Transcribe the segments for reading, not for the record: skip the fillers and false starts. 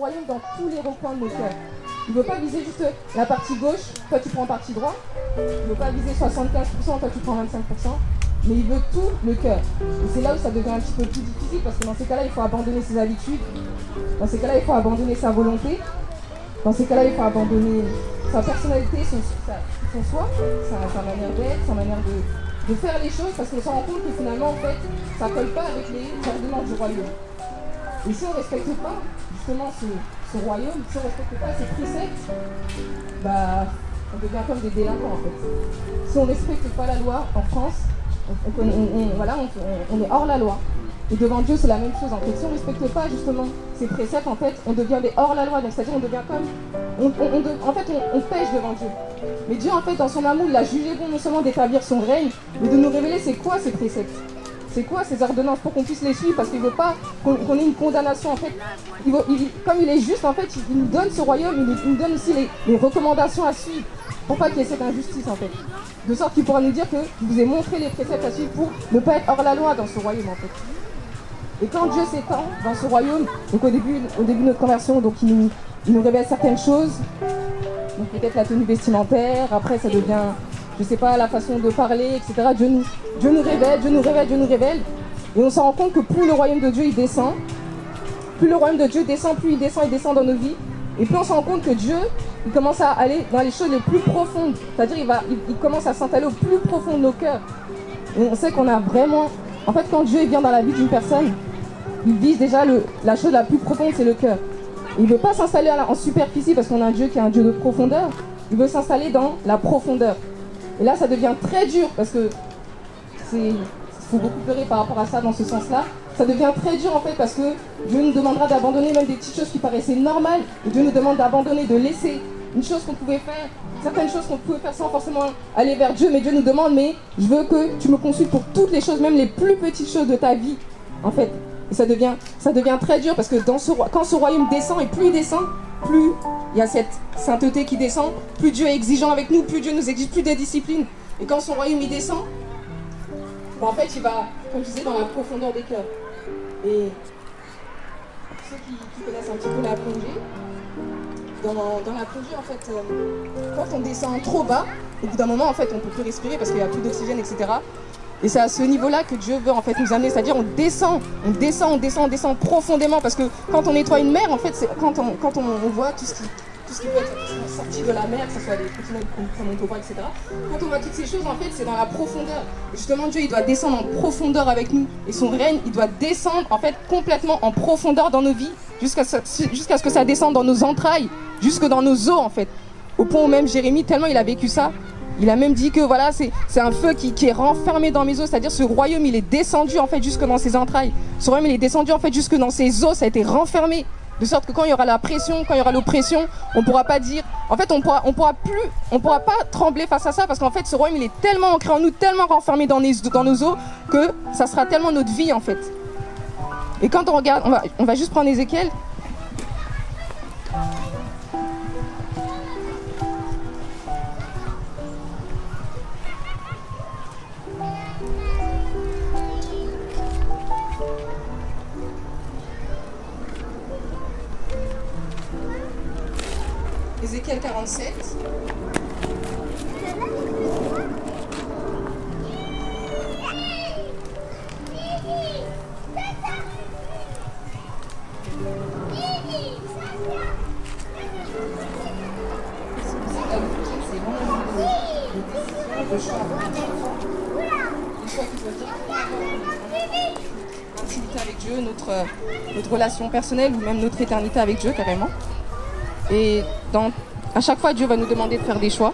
royaume dans tous les recoins de nos cœurs. Il ne veut pas viser juste la partie gauche, toi tu prends partie droite. Il ne veut pas viser 75%, toi tu prends 25%. Mais il veut tout le cœur. Et c'est là où ça devient un petit peu plus difficile parce que dans ces cas-là, il faut abandonner ses habitudes. Dans ces cas-là, il faut abandonner sa volonté. Dans ces cas-là, il faut abandonner sa personnalité, son soi, sa manière d'être, sa manière de faire les choses parce qu'on se rend compte que finalement, en fait, ça ne colle pas avec les ordonnances du royaume. Et si on ne respecte pas justement ce royaume, si on ne respecte pas ces préceptes, bah, on devient comme des délinquants en fait. Si on ne respecte pas la loi en France, on est hors la loi. Et devant Dieu, c'est la même chose en fait. Si on ne respecte pas justement ces préceptes, en fait, on devient des hors la loi. Donc c'est-à-dire on devient comme, on pêche devant Dieu. Mais Dieu, en fait, dans son amour, il a jugé bon non seulement d'établir son règne, mais de nous révéler c'est quoi ces préceptes. C'est quoi ces ordonnances pour qu'on puisse les suivre parce qu'il ne veut pas qu'on ait une condamnation en fait. Comme il est juste en fait, il nous donne ce royaume, il nous donne aussi les recommandations à suivre pour pas qu'il y ait cette injustice en fait. De sorte qu'il pourra nous dire que je vous ai montré les préceptes à suivre pour ne pas être hors la loi dans ce royaume en fait. Et quand Dieu s'étend dans ce royaume, donc au début de notre conversion, donc il nous révèle certaines choses, donc peut-être la tenue vestimentaire, après ça devient, je sais pas, la façon de parler, etc. Dieu nous révèle, et on s'en rend compte que plus le royaume de Dieu il descend, plus le royaume de Dieu descend, plus il descend dans nos vies, et plus on se rend compte que Dieu, il commence à aller dans les choses les plus profondes, c'est-à-dire il commence à s'installer au plus profond de nos cœurs. Et on sait qu'on a vraiment, en fait quand Dieu vient dans la vie d'une personne, il vise déjà la chose la plus profonde, c'est le cœur. Il ne veut pas s'installer en superficie parce qu'on a un Dieu qui est un Dieu de profondeur. Il veut s'installer dans la profondeur. Et là, ça devient très dur parce que il faut beaucoup pleurer par rapport à ça dans ce sens-là. Ça devient très dur en fait parce que Dieu nous demandera d'abandonner même des petites choses qui paraissaient normales. Et Dieu nous demande d'abandonner, de laisser une chose qu'on pouvait faire, certaines choses qu'on pouvait faire sans forcément aller vers Dieu. Mais Dieu nous demande, mais je veux que tu me consultes pour toutes les choses, même les plus petites choses de ta vie en fait. Et ça devient très dur parce que quand ce royaume descend et plus il descend, plus il y a cette sainteté qui descend, plus Dieu est exigeant avec nous, plus Dieu nous exige plus de discipline. Et quand son royaume il descend, ben en fait il va, comme je disais, dans la profondeur des cœurs. Et ceux qui connaissent un petit peu la plongée, dans la plongée en fait, quand on descend trop bas, au bout d'un moment en fait on peut plus respirer parce qu'il n'y a plus d'oxygène, etc. Et c'est à ce niveau-là que Dieu veut en fait nous amener, c'est-à-dire on descend profondément parce que quand on nettoie une mer, en fait, c'est quand on voit tout ce qui peut être sorti de la mer, que ce soit des continents comme on peut voir, etc. Quand on voit toutes ces choses, en fait, c'est dans la profondeur. Et justement, Dieu, il doit descendre en profondeur avec nous. Et son règne, il doit descendre en fait complètement en profondeur dans nos vies, jusqu'à ce que ça descende dans nos entrailles, jusque dans nos os en fait. Au point où même Jérémie, tellement il a vécu ça, il a même dit que voilà, c'est un feu qui est renfermé dans mes os, c'est-à-dire ce royaume il est descendu en fait jusque dans ses entrailles. Ce royaume il est descendu en fait jusque dans ses os, ça a été renfermé. De sorte que quand il y aura la pression, quand il y aura l'oppression, on pourra pas dire, en fait on pourra pas trembler face à ça parce qu'en fait ce royaume il est tellement ancré en nous, tellement renfermé dans nos os que ça sera tellement notre vie en fait. Et quand on regarde, on va juste prendre Ézéchiel. Ézéchiel 47. Intimité avec Dieu, notre relation personnelle ou même notre éternité avec Dieu carrément. Et à chaque fois, Dieu va nous demander de faire des choix.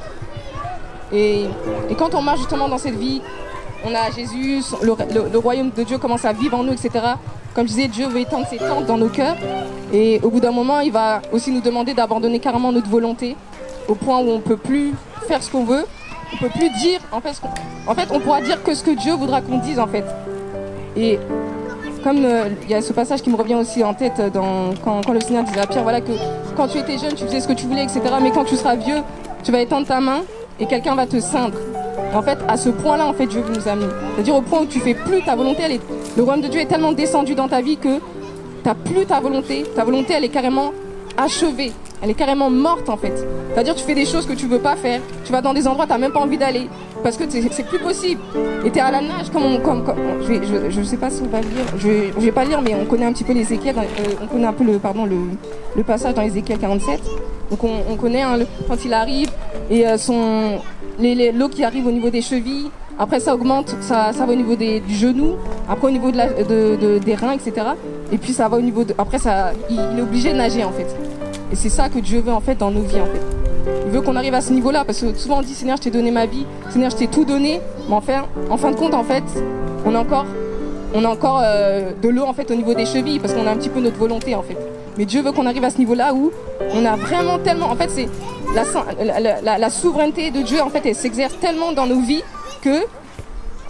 Et quand on marche justement dans cette vie, on a Jésus, le royaume de Dieu commence à vivre en nous, etc. Comme je disais, Dieu veut étendre ses tentes dans nos cœurs. Et au bout d'un moment, il va aussi nous demander d'abandonner carrément notre volonté, au point où on ne peut plus faire ce qu'on veut. On ne peut plus dire, en fait, on pourra dire que ce que Dieu voudra qu'on dise, en fait. Et comme il y a ce passage qui me revient aussi en tête quand le Seigneur disait à Pierre, voilà, que quand tu étais jeune, tu faisais ce que tu voulais, etc. Mais quand tu seras vieux, tu vas étendre ta main et quelqu'un va te ceindre. Et en fait, à ce point-là, en fait, Dieu veut nous amener. C'est-à-dire au point où tu fais plus ta volonté, le royaume de Dieu est tellement descendu dans ta vie que tu n'as plus ta volonté. Ta volonté, elle est carrément achevée. Elle est carrément morte en fait. C'est-à-dire tu fais des choses que tu veux pas faire. Tu vas dans des endroits, tu n'as même pas envie d'aller. Parce que c'est plus possible. Et tu es à la nage je sais pas si on va lire. Je vais pas lire, mais on connaît un petit peu l'Ézéchiel. On connaît un peu le passage dans Ézéchiel 47. Donc on connaît quand il arrive et l'eau qui arrive au niveau des chevilles. Après ça augmente, ça va au niveau du genou. Après au niveau des reins, etc. Et puis ça va au niveau après il est obligé de nager en fait. Et c'est ça que Dieu veut en fait dans nos vies en fait. Il veut qu'on arrive à ce niveau-là parce que souvent on dit Seigneur je t'ai donné ma vie, Seigneur je t'ai tout donné, mais en fin de compte en fait on a encore de l'eau en fait au niveau des chevilles parce qu'on a un petit peu notre volonté en fait. Mais Dieu veut qu'on arrive à ce niveau-là où on a vraiment tellement, en fait c'est la souveraineté de Dieu en fait elle s'exerce tellement dans nos vies que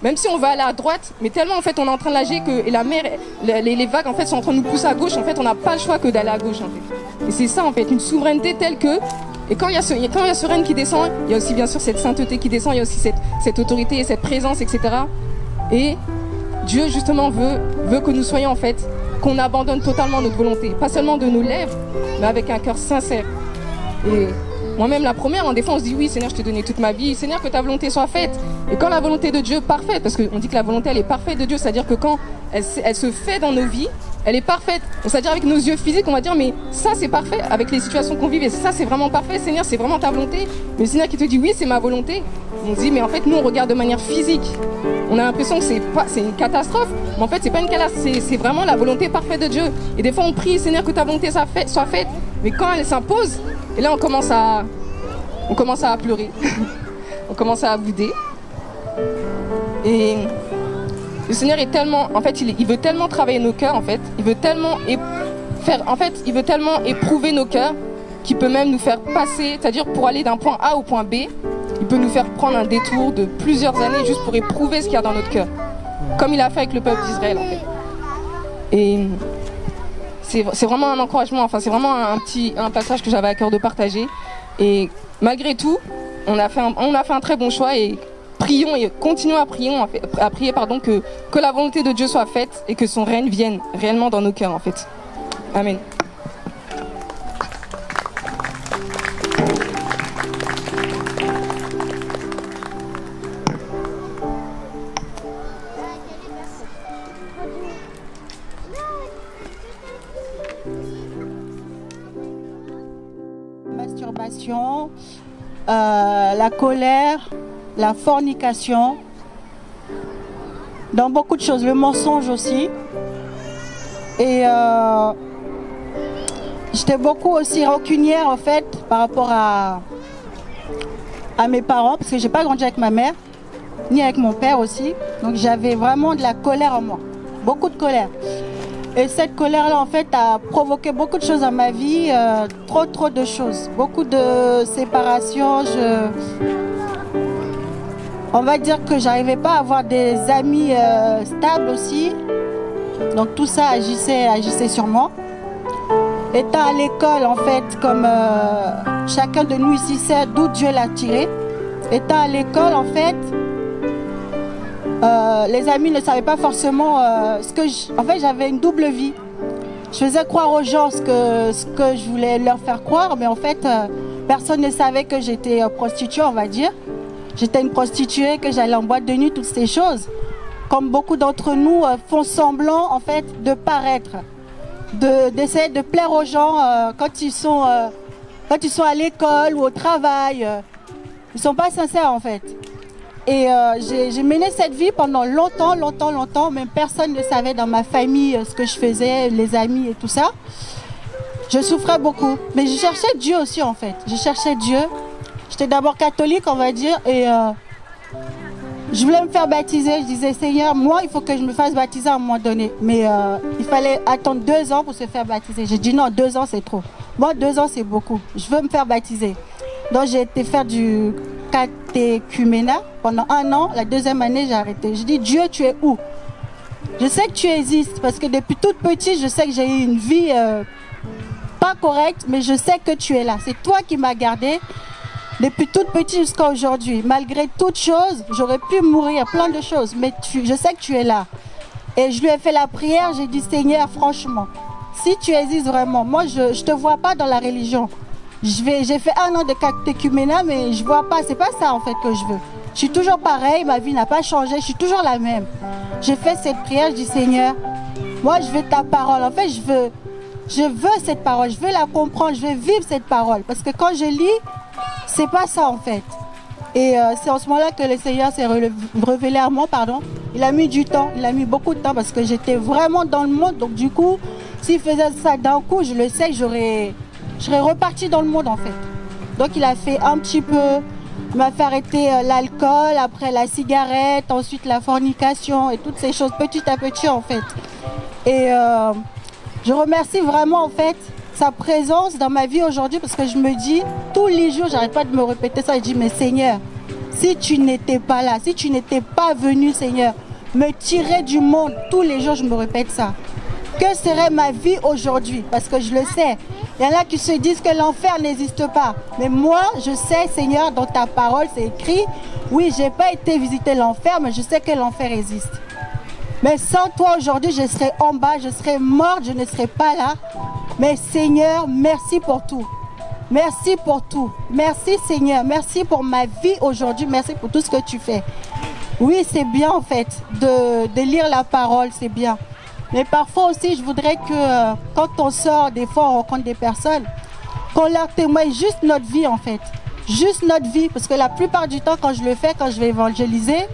même si on va aller à droite, mais tellement en fait on est en train de nager et la mer, les vagues en fait sont en train de nous pousser à gauche, en fait on n'a pas le choix que d'aller à gauche en fait. Et c'est ça en fait, une souveraineté telle que, et quand il y a ce règne qui descend, il y a aussi bien sûr cette sainteté qui descend, il y a aussi cette autorité et cette présence, etc. Et Dieu justement veut que nous soyons en fait, qu'on abandonne totalement notre volonté, pas seulement de nos lèvres, mais avec un cœur sincère. Et moi-même la première, des fois on se dit oui Seigneur je t'ai donné toute ma vie, Seigneur que ta volonté soit faite. Et quand la volonté de Dieu parfaite, parce qu'on dit que la volonté elle est parfaite de Dieu, c'est-à-dire que quand elle se fait dans nos vies, elle est parfaite. C'est-à-dire avec nos yeux physiques on va dire mais ça c'est parfait, avec les situations qu'on vit, et ça c'est vraiment parfait Seigneur, c'est vraiment ta volonté. Mais le Seigneur qui te dit oui c'est ma volonté, on se dit mais en fait nous on regarde de manière physique. On a l'impression que c'est une catastrophe, mais en fait c'est pas une catastrophe, c'est vraiment la volonté parfaite de Dieu. Et des fois on prie Seigneur que ta volonté soit faite, mais quand elle s'impose, et là on commence à pleurer, on commence à bouder. Et le Seigneur est tellement, en fait, il veut tellement travailler nos cœurs, en fait, il veut tellement éprouver nos cœurs qu'il peut même nous faire passer, c'est-à-dire pour aller d'un point A au point B, il peut nous faire prendre un détour de plusieurs années juste pour éprouver ce qu'il y a dans notre cœur, comme il a fait avec le peuple d'Israël, en fait. Et c'est vraiment un encouragement, enfin c'est vraiment un passage que j'avais à cœur de partager. Et malgré tout, on a fait un très bon choix et prions et continuons à prier que la volonté de Dieu soit faite et que son règne vienne réellement dans nos cœurs en fait. Amen. Masturbation, la colère, la fornication, dans beaucoup de choses, le mensonge aussi. Et j'étais beaucoup aussi rancunière en fait par rapport à mes parents, parce que j'ai pas grandi avec ma mère, ni avec mon père aussi. Donc j'avais vraiment de la colère en moi, beaucoup de colère. Et cette colère-là, en fait, a provoqué beaucoup de choses dans ma vie, trop de choses. Beaucoup de séparations. On va dire que j'arrivais pas à avoir des amis stables aussi. Donc tout ça agissait sur moi. Étant à l'école, en fait, comme chacun de nous ici sait d'où Dieu l'a tiré. Étant à l'école, en fait, les amis ne savaient pas forcément en fait j'avais une double vie. Je faisais croire aux gens ce que je voulais leur faire croire, mais en fait personne ne savait que j'étais prostituée, on va dire. J'étais une prostituée, que j'allais en boîte de nuit, toutes ces choses. Comme beaucoup d'entre nous font semblant en fait de paraître, d'essayer de plaire aux gens quand ils sont à l'école ou au travail. Ils sont pas sincères en fait. Et j'ai mené cette vie pendant longtemps, même personne ne savait dans ma famille ce que je faisais, les amis et tout ça. Je souffrais beaucoup, mais je cherchais Dieu aussi en fait. Je cherchais Dieu. J'étais d'abord catholique, on va dire, et je voulais me faire baptiser. Je disais, Seigneur, moi, il faut que je me fasse baptiser à un moment donné. Mais il fallait attendre 2 ans pour se faire baptiser. J'ai dit non, 2 ans c'est trop. Moi, 2 ans c'est beaucoup. Je veux me faire baptiser. Donc j'ai été faire du catéchuménat pendant 1 an. La 2e année, j'ai arrêté. Je dis, Dieu, tu es où? Je sais que tu existes parce que depuis toute petite, je sais que j'ai eu une vie pas correcte, mais je sais que tu es là. C'est toi qui m'as gardée depuis toute petite jusqu'à aujourd'hui. Malgré toutes choses, j'aurais pu mourir, plein de choses, mais je sais que tu es là. Et je lui ai fait la prière, j'ai dit, Seigneur, franchement, si tu existes vraiment, moi je te vois pas dans la religion. J'ai fait 1 an de catéchuménat, mais je vois pas, c'est pas ça en fait que je veux. Je suis toujours pareil, ma vie n'a pas changé, je suis toujours la même. J'ai fait cette prière, je dis Seigneur, moi je veux ta parole. En fait, je veux cette parole, je veux la comprendre, je veux vivre cette parole. Parce que quand je lis, c'est pas ça en fait. Et c'est en ce moment-là que le Seigneur s'est révélé à moi, pardon. Il a mis du temps, il a mis beaucoup de temps parce que j'étais vraiment dans le monde. Donc du coup, s'il faisait ça d'un coup, je le sais, je serais reparti dans le monde en fait. Donc il a fait un petit peu, il m'a fait arrêter l'alcool, après la cigarette, ensuite la fornication et toutes ces choses petit à petit en fait. Et je remercie vraiment en fait sa présence dans ma vie aujourd'hui parce que je me dis, tous les jours, j'arrête pas de me répéter ça, je dis mais Seigneur, si tu n'étais pas là, si tu n'étais pas venu Seigneur, me tirer du monde, tous les jours je me répète ça. Que serait ma vie aujourd'hui? Parce que je le sais, il y en a qui se disent que l'enfer n'existe pas. Mais moi, je sais Seigneur, dans ta parole, c'est écrit, oui, j'ai pas été visiter l'enfer, mais je sais que l'enfer existe. Mais sans toi aujourd'hui, je serais en bas, je serais morte, je ne serais pas là. Mais Seigneur, merci pour tout. Merci pour tout. Merci Seigneur, merci pour ma vie aujourd'hui, merci pour tout ce que tu fais. Oui, c'est bien en fait de lire la parole, c'est bien. Mais parfois aussi, je voudrais que quand on sort, des fois on rencontre des personnes, qu'on leur témoigne juste notre vie en fait. Juste notre vie, parce que la plupart du temps quand je le fais, quand je vais évangéliser,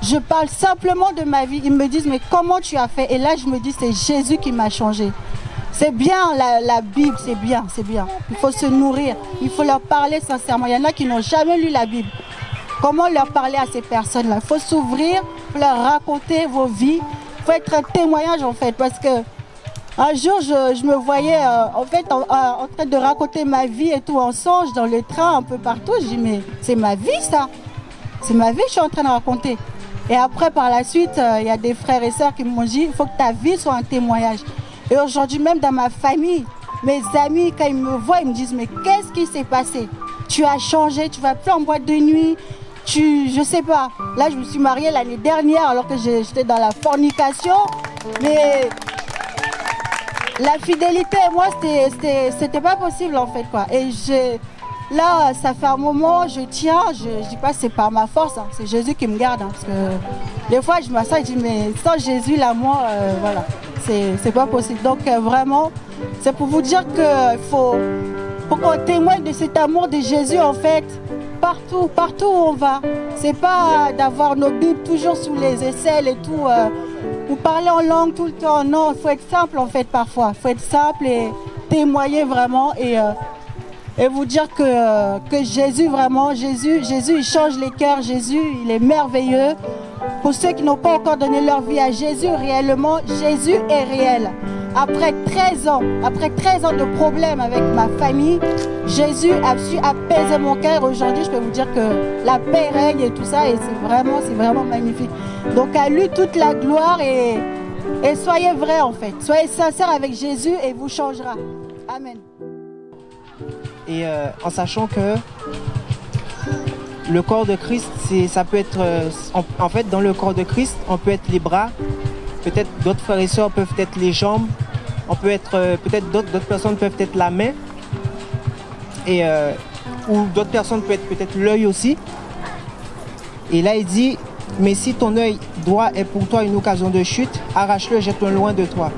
je parle simplement de ma vie. Ils me disent, mais comment tu as fait? Et là, je me dis, c'est Jésus qui m'a changé. C'est bien la Bible, c'est bien, c'est bien. Il faut se nourrir, il faut leur parler sincèrement. Il y en a qui n'ont jamais lu la Bible. Comment leur parler à ces personnes-là? Il faut s'ouvrir, leur raconter vos vies. Il faut être un témoignage en fait, parce que un jour, je me voyais en fait en train de raconter ma vie et tout en songe, dans le train, un peu partout. Je dis, mais c'est ma vie ça. C'est ma vie que je suis en train de raconter. Et après, par la suite, il y a des frères et sœurs qui m'ont dit, il faut que ta vie soit un témoignage. Et aujourd'hui, même dans ma famille, mes amis, quand ils me voient, ils me disent, mais qu'est-ce qui s'est passé? Tu as changé, tu vas plus en boîte de nuit, je sais pas. Là, je me suis mariée l'année dernière alors que j'étais dans la fornication. Mais la fidélité, moi, c'était pas possible en fait, quoi. Et là, ça fait un moment, je tiens, je dis pas c'est par ma force, hein, c'est Jésus qui me garde. Hein, parce que des fois, je m'assois et je dis, mais sans Jésus, là, moi, voilà, c'est pas possible. Donc, vraiment, c'est pour vous dire qu'il faut qu'on témoigne de cet amour de Jésus, en fait, partout où on va. C'est pas d'avoir nos Bibles toujours sous les aisselles et tout, ou parler en langue tout le temps. Non, il faut être simple, en fait, parfois. Il faut être simple et témoigner vraiment et vous dire que Jésus, vraiment, Jésus, il change les cœurs. Jésus, il est merveilleux. Pour ceux qui n'ont pas encore donné leur vie à Jésus, réellement, Jésus est réel. Après 13 ans de problèmes avec ma famille, Jésus a su apaiser mon cœur. Aujourd'hui, je peux vous dire que la paix règne et tout ça, et c'est vraiment magnifique. Donc à lui toute la gloire et soyez vrais en fait. Soyez sincères avec Jésus et vous changera. Amen. Et en sachant que le corps de Christ, ça peut être, en fait, dans le corps de Christ, on peut être les bras, peut-être d'autres frères et sœurs peuvent être les jambes, on peut être, peut-être d'autres personnes peuvent être la main, et, ou d'autres personnes peuvent être peut-être l'œil aussi. Et là, il dit, mais si ton œil droit est pour toi une occasion de chute, arrache-le, jette-le loin de toi.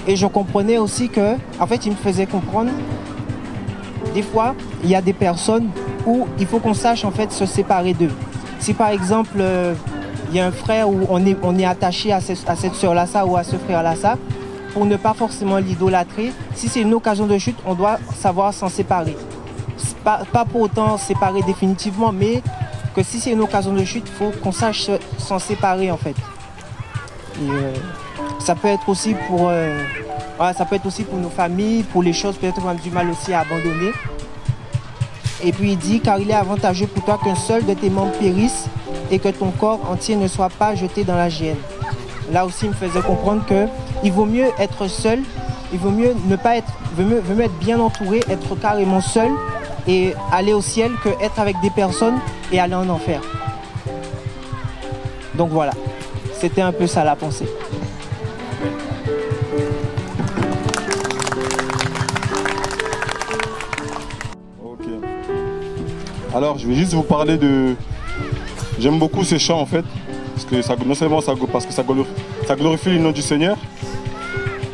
Et je comprenais aussi que, en fait, il me faisait comprendre, des fois, il y a des personnes où il faut qu'on sache en fait se séparer d'eux. Si par exemple, il y a un frère où on est attaché à cette soeur-là, ça, ou à ce frère-là, ça, pour ne pas forcément l'idolâtrer, si c'est une occasion de chute, on doit savoir s'en séparer. Pas pour autant séparer définitivement, mais que si c'est une occasion de chute, il faut qu'on sache s'en séparer en fait. Et, ça peut être aussi pour... ça peut être aussi pour nos familles, pour les choses peut-être qu'on a du mal aussi à abandonner. Et puis il dit, car il est avantageux pour toi qu'un seul de tes membres périsse et que ton corps entier ne soit pas jeté dans la géhenne. Là aussi, il me faisait comprendre qu'il vaut mieux être seul, il vaut mieux ne pas être, vaut mieux être bien entouré, être carrément seul et aller au ciel que être avec des personnes et aller en enfer. Donc voilà, c'était un peu ça la pensée. Alors, je vais juste vous parler de... J'aime beaucoup ces chants en fait, parce que ça, non seulement parce que ça glorifie le nom du Seigneur,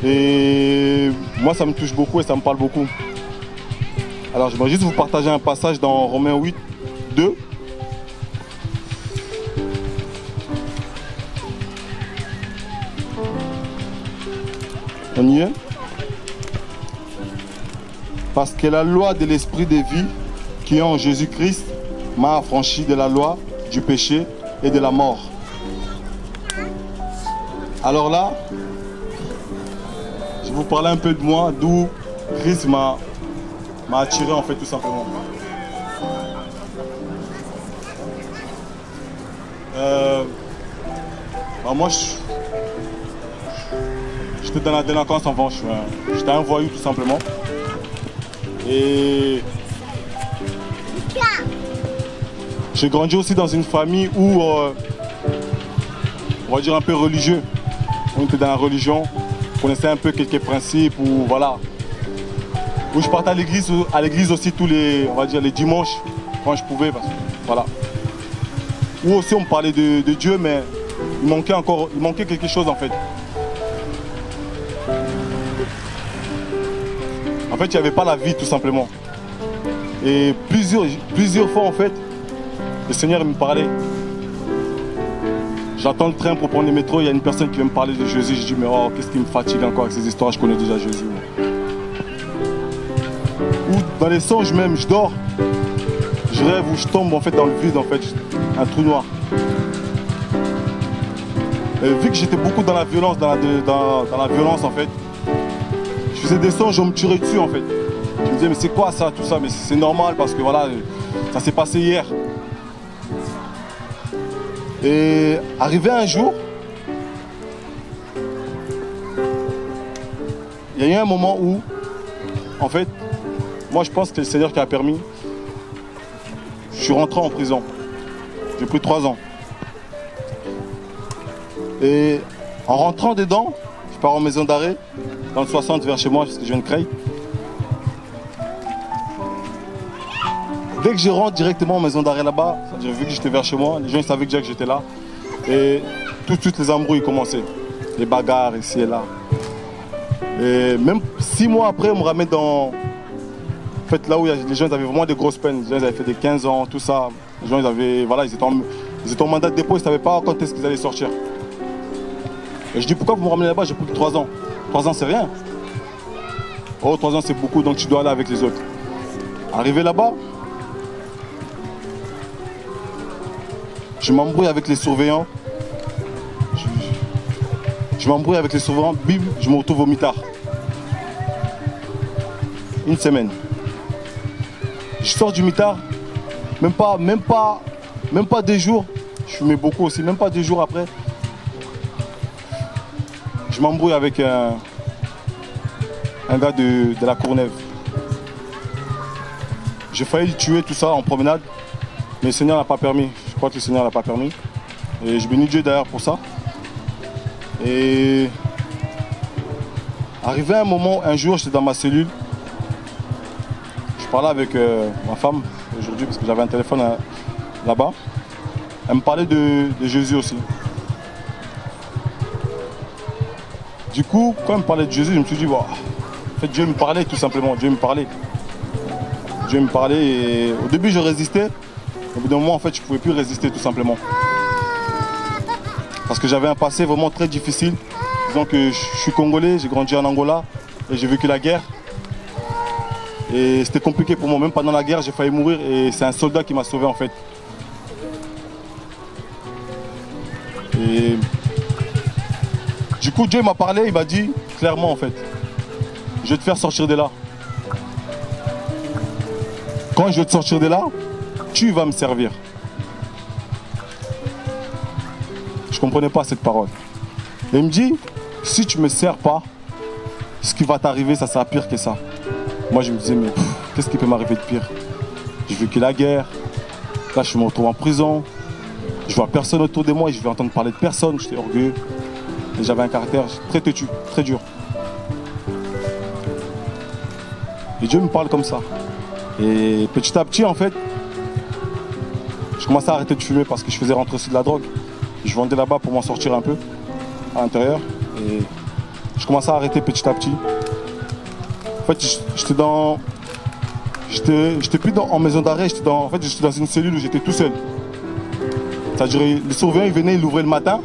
et moi ça me touche beaucoup et ça me parle beaucoup. Alors, je vais juste vous partager un passage dans Romains 8, 2. On y est? Parce que la loi de l'esprit de vie qui est en Jésus-Christ m'a affranchi de la loi du péché et de la mort. Alors là, je vais vous parler un peu de moi, d'où Christ m'a attiré en fait tout simplement. Moi j'étais dans la délinquance avant, j'étais un voyou tout simplement. Et j'ai grandi aussi dans une famille où, on va dire un peu religieux. On était dans la religion, on connaissait un peu quelques principes, ou voilà. Où je partais à l'église aussi tous les, on va dire les dimanches, quand je pouvais, parce que, voilà. Où aussi on me parlait de Dieu, mais il manquait quelque chose en fait. En fait, il n'y avait pas la vie tout simplement. Et plusieurs fois en fait, le Seigneur me parlait. J'attends le train pour prendre le métro, il y a une personne qui vient me parler de Jésus. Je dis mais oh, qu'est-ce qui me fatigue encore avec ces histoires, je connais déjà Jésus. Ou dans les songes même, je dors, je rêve où je tombe en fait dans le vide en fait, un trou noir. Et vu que j'étais beaucoup dans la violence, dans la violence en fait, je faisais des songes, on me tirait dessus en fait. Je me disais mais c'est quoi ça, tout ça, mais c'est normal parce que voilà, ça s'est passé hier. Et arrivé un jour, il y a eu un moment où, en fait, moi je pense que c'est le Seigneur qui a permis. Je suis rentré en prison. J'ai pris 3 ans. Et en rentrant dedans, je pars en maison d'arrêt, dans le 60 vers chez moi, parce que je viens de Creil. Dès que je rentre directement en maison d'arrêt là-bas, vu que j'étais vers chez moi, les gens ils savaient déjà que j'étais là. Et tout de suite les embrouilles commençaient. Les bagarres ici et là. Et même 6 mois après, on me ramène dans... En fait, là où les gens avaient vraiment des grosses peines. Les gens avaient fait des 15 ans, tout ça. Les gens voilà, ils étaient en mandat de dépôt, ils ne savaient pas quand est-ce qu'ils allaient sortir. Et je dis pourquoi vous me ramenez là-bas, j'ai plus que 3 ans. 3 ans c'est rien. Oh 3 ans c'est beaucoup, donc tu dois aller avec les autres. Arrivé là-bas, je m'embrouille avec les surveillants. Je m'embrouille avec les surveillants, bim, je me retrouve au mitard. Une semaine. Je sors du mitard, même pas 2 jours, je fumais beaucoup aussi, même pas 2 jours après. Je m'embrouille avec un gars de la Courneuve. J'ai failli le tuer tout ça en promenade, mais le Seigneur n'a pas permis. Je crois que le Seigneur n'a pas permis. Et je bénis Dieu d'ailleurs pour ça. Et arrivé un moment, un jour, j'étais dans ma cellule. Je parlais avec ma femme aujourd'hui parce que j'avais un téléphone là-bas. Elle me parlait de Jésus aussi. Du coup, quand elle me parlait de Jésus, je me suis dit, wow, en fait, Dieu me parlait tout simplement. Dieu me parlait. Dieu me parlait et au début, je résistais. Au bout d'un moment, en fait, je ne pouvais plus résister tout simplement. Parce que j'avais un passé vraiment très difficile. Disons que je suis congolais, j'ai grandi en Angola et j'ai vécu la guerre. Et c'était compliqué pour moi, même pendant la guerre, j'ai failli mourir et c'est un soldat qui m'a sauvé en fait. Et du coup, Dieu m'a parlé, il m'a dit clairement en fait, je vais te faire sortir de là. Quand je vais te sortir de là, tu vas me servir. Je ne comprenais pas cette parole. Et il me dit, si tu ne me sers pas, ce qui va t'arriver, ça sera pire que ça. Moi, je me disais, mais qu'est-ce qui peut m'arriver de pire? J'ai vécu la guerre. Là, je me retrouve en prison. Je vois personne autour de moi et je vais entendre parler de personne. J'étais orgueilleux. Et j'avais un caractère très têtu, très dur. Et Dieu me parle comme ça. Et petit à petit, en fait, je commençais à arrêter de fumer parce que je faisais rentrer aussi de la drogue. Je vendais là-bas pour m'en sortir un peu à l'intérieur. Et je commençais à arrêter petit à petit. En fait, j'étais plus en maison d'arrêt, j'étais dans une cellule où j'étais tout seul. C'est-à-dire, les surveillants, ils venaient, ils l'ouvraient le matin,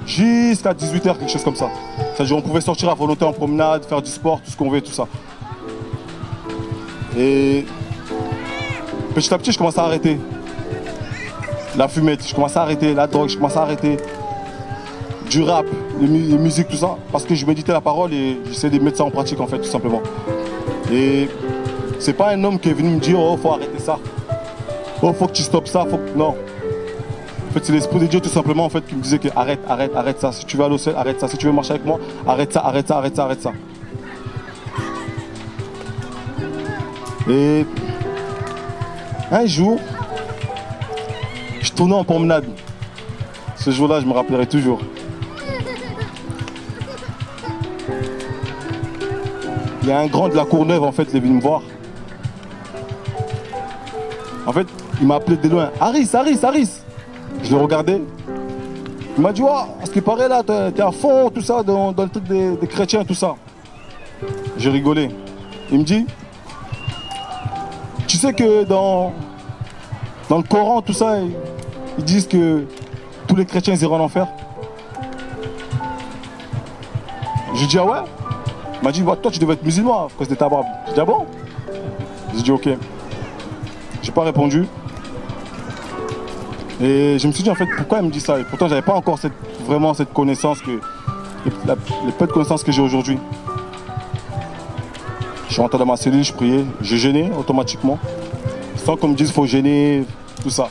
jusqu'à 18h, quelque chose comme ça. C'est-à-dire, on pouvait sortir à volonté en promenade, faire du sport, tout ce qu'on veut, tout ça. Et petit à petit, je commençais à arrêter la fumette, je commençais à arrêter la drogue, je commençais à arrêter du rap, les musiques, tout ça, parce que je méditais la parole et j'essayais de mettre ça en pratique, en fait, tout simplement. Et c'est pas un homme qui est venu me dire, oh, faut arrêter ça, oh, faut que tu stoppes ça, faut que... Non. En fait, c'est l'Esprit de Dieu, tout simplement, en fait, qui me disait que arrête ça, si tu veux aller au ciel, arrête ça, si tu veux marcher avec moi, arrête ça. Et un jour, je tournais en promenade. Ce jour-là, je me rappellerai toujours. Il y a un grand de la Courneuve, en fait, il est venu me voir. En fait, il m'a appelé de loin. Harris. Je le regardais. Il m'a dit, oh, à ce qui paraît là, t'es à fond, tout ça, dans le truc des chrétiens, tout ça. J'ai rigolé. Il me dit, tu sais que dans le Coran, tout ça, ils disent que tous les chrétiens iront en enfer. J'ai dit, ah ouais? Il m'a dit, bah, toi tu devais être musulman, parce que t'es arabe. J'ai dit, ah bon? J'ai dit, ok. J'ai pas répondu. Et je me suis dit, en fait, pourquoi il me dit ça? Et pourtant, j'avais pas encore vraiment cette connaissance, les peu de connaissances que j'ai aujourd'hui. Je suis rentré dans ma cellule, je priais, j'ai gêné automatiquement. Sans qu'on me dise, il faut gêner, tout ça.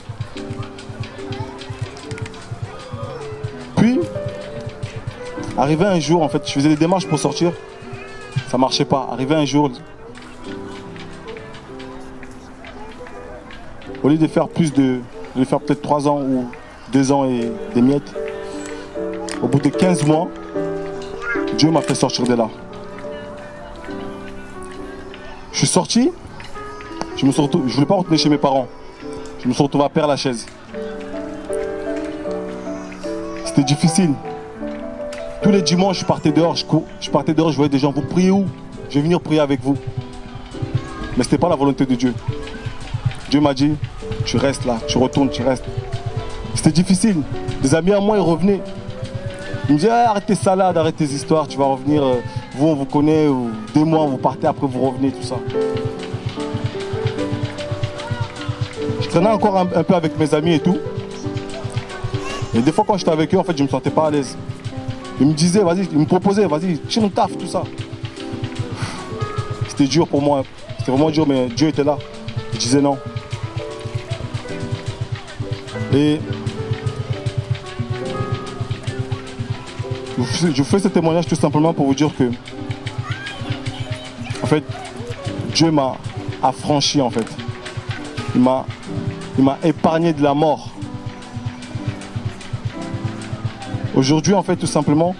Puis, arrivé un jour, en fait, je faisais des démarches pour sortir. Ça marchait pas. Arrivé un jour, au lieu de faire peut-être 3 ans ou 2 ans et des miettes, au bout de 15 mois, Dieu m'a fait sortir de là. Je suis sorti, je voulais pas retourner chez mes parents. Je me suis retrouvé à Père-Lachaise. C'était difficile. Tous les dimanches, je partais dehors, je voyais des gens, vous priez où? Je vais venir prier avec vous. Mais ce n'était pas la volonté de Dieu. Dieu m'a dit, tu restes là, tu retournes, tu restes. C'était difficile. Des amis à moi, ils revenaient. Ils me disaient, ah, arrête tes salades, arrête tes histoires, tu vas revenir, vous on vous connaît, 2 mois, vous partez, après vous revenez, tout ça. Je traînais encore un peu avec mes amis et tout. Et des fois quand j'étais avec eux, en fait, je ne me sentais pas à l'aise. Ils me disaient, vas-y, ils me proposaient, vas-y, tire une taf, tout ça. C'était dur pour moi, c'était vraiment dur, mais Dieu était là. Je disais non. Et je vous fais ce témoignage tout simplement pour vous dire que, en fait, Dieu m'a affranchi, en fait. Il m'a épargné de la mort. Aujourd'hui, en fait, tout simplement,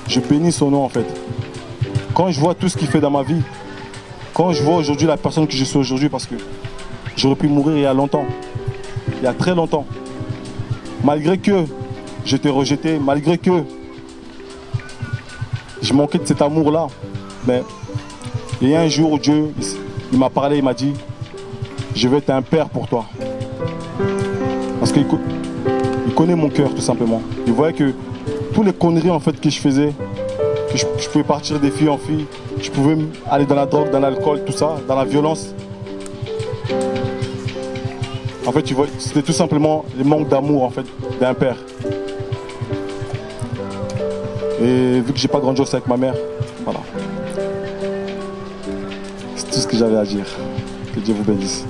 je bénis son nom, en fait. Quand je vois tout ce qu'il fait dans ma vie, quand je vois aujourd'hui la personne que je suis aujourd'hui, parce que j'aurais pu mourir il y a longtemps, il y a très longtemps. Malgré que j'étais rejeté, malgré que je manquais de cet amour-là, mais il y a un jour où Dieu, il m'a parlé, il m'a dit, je vais être un père pour toi. Parce qu'il connaît mon cœur, tout simplement. Il voyait que toutes les conneries en fait que je faisais, que je pouvais partir des filles en filles, je pouvais aller dans la drogue, dans l'alcool, tout ça, dans la violence. En fait, tu vois, c'était tout simplement le manque d'amour en fait d'un père. Et vu que j'ai pas grandi aussi avec ma mère, voilà. C'est tout ce que j'avais à dire. Que Dieu vous bénisse.